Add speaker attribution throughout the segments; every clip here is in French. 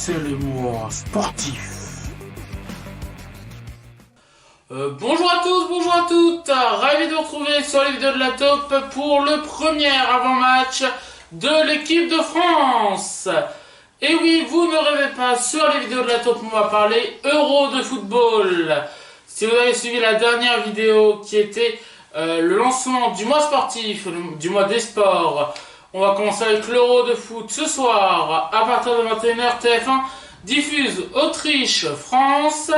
Speaker 1: Harcelez-moi sportif.
Speaker 2: Bonjour à tous, bonjour à toutes, ravi de vous retrouver sur les vidéos de la Taupe pour le premier avant-match de l'équipe de France. Et oui, vous ne rêvez pas, sur les vidéos de la Taupe, on va parler Euro de football. Si vous avez suivi la dernière vidéo qui était le lancement du mois sportif, du mois des sports, on va commencer avec l'Euro de foot ce soir, à partir de 21h, TF1 diffuse Autriche-France.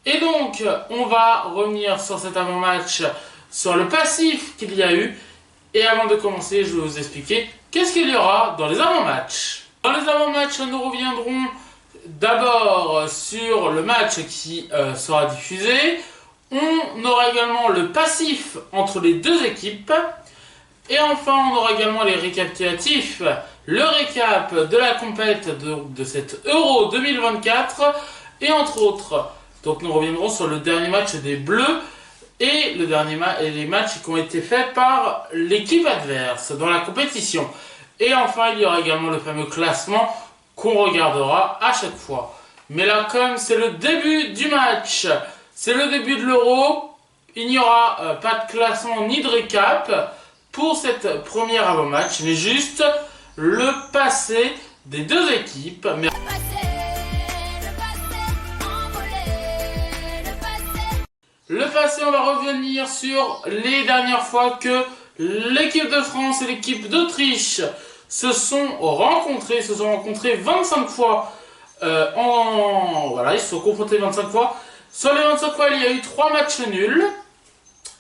Speaker 2: Et donc, on va revenir sur cet avant-match, sur le passif qu'il y a eu. Et avant de commencer, je vais vous expliquer qu'est-ce qu'il y aura dans les avant-matchs. Dans les avant-matchs, nous reviendrons d'abord sur le match qui sera diffusé. On aura également le passif entre les deux équipes. Et enfin, on aura également les récapitulatifs, le récap de la compète de cet Euro 2024. Et entre autres, donc nous reviendrons sur le dernier match des Bleus et les matchs qui ont été faits par l'équipe adverse dans la compétition. Et enfin, il y aura également le fameux classement qu'on regardera à chaque fois. Mais là, comme c'est le début du match, c'est le début de l'Euro, il n'y aura pas de classement ni de récap pour cette première avant-match, mais juste le passé des deux équipes. Le passé, on va revenir sur les dernières fois que l'équipe de France et l'équipe d'Autriche se sont rencontrés 25 fois. Voilà, ils se sont confrontés 25 fois. Sur les 25 fois, il y a eu 3 matchs nuls.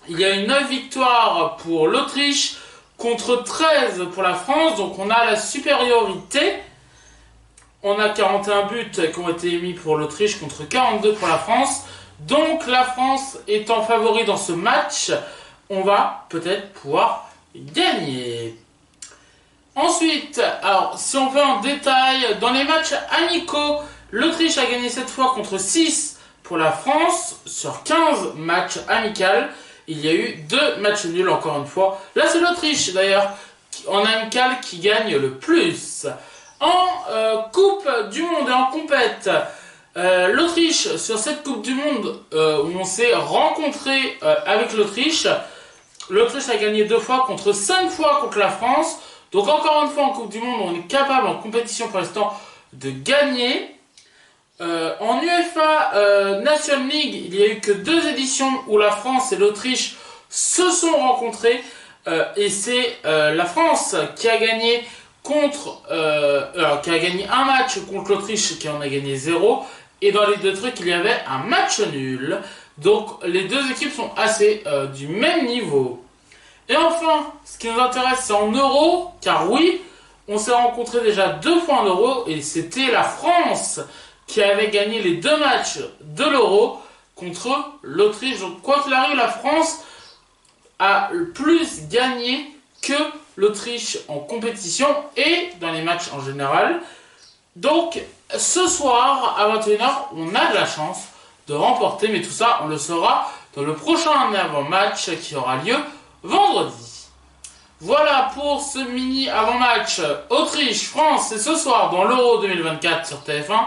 Speaker 2: Il y a eu 9 victoires pour l'Autriche contre 13 pour la France. Donc on a la supériorité. On a 41 buts qui ont été émis pour l'Autriche contre 42 pour la France. Donc la France étant favori dans ce match, on va peut-être pouvoir gagner. Ensuite, alors si on veut en détail, dans les matchs amicaux, l'Autriche a gagné cette fois contre 6 pour la France sur 15 matchs amicaux. Il y a eu 2 matchs nuls encore une fois. Là c'est l'Autriche d'ailleurs en amical qui gagne le plus. En Coupe du Monde et en compète, l'Autriche, sur cette Coupe du Monde où on s'est rencontré avec l'Autriche a gagné 2 fois contre 5 fois contre la France. Donc encore une fois en Coupe du Monde, on est capable en compétition pour l'instant de gagner. En UEFA Nation League, il n'y a eu que 2 éditions où la France et l'Autriche se sont rencontrés. Et c'est la France qui a gagné qui a gagné un match contre l'Autriche qui en a gagné 0. Et dans les deux trucs, il y avait un match nul. Donc les deux équipes sont assez du même niveau. Et enfin, ce qui nous intéresse, c'est en Euro. Car oui, on s'est rencontrés déjà 2 fois en Euro. Et c'était la France qui avait gagné les 2 matchs de l'Euro contre l'Autriche. Donc quoi qu'il arrive, la France a plus gagné que l'Autriche en compétition et dans les matchs en général. Donc ce soir à 21h, on a de la chance de remporter, mais tout ça on le saura dans le prochain avant-match qui aura lieu vendredi. Voilà pour ce mini avant-match Autriche-France, c'est ce soir dans l'Euro 2024 sur TF1.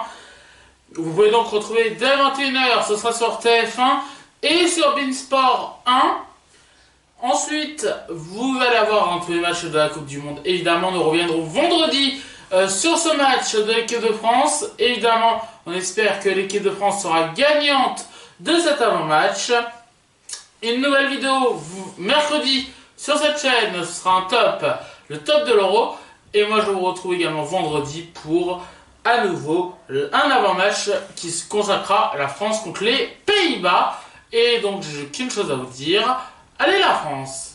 Speaker 2: Vous pouvez donc retrouver dès 21h, ce sera sur TF1 et sur Beansport 1. Ensuite, vous allez avoir tous les matchs de la Coupe du Monde. Évidemment, nous reviendrons vendredi sur ce match de l'équipe de France. Évidemment, on espère que l'équipe de France sera gagnante de cet avant-match. Une nouvelle vidéo mercredi sur cette chaîne, ce sera le top de l'Euro. Et moi, je vous retrouve également vendredi pour à nouveau un avant-match qui se consacrera à la France contre les Pays-Bas. Et donc, j'ai qu'une chose à vous dire. Allez la France!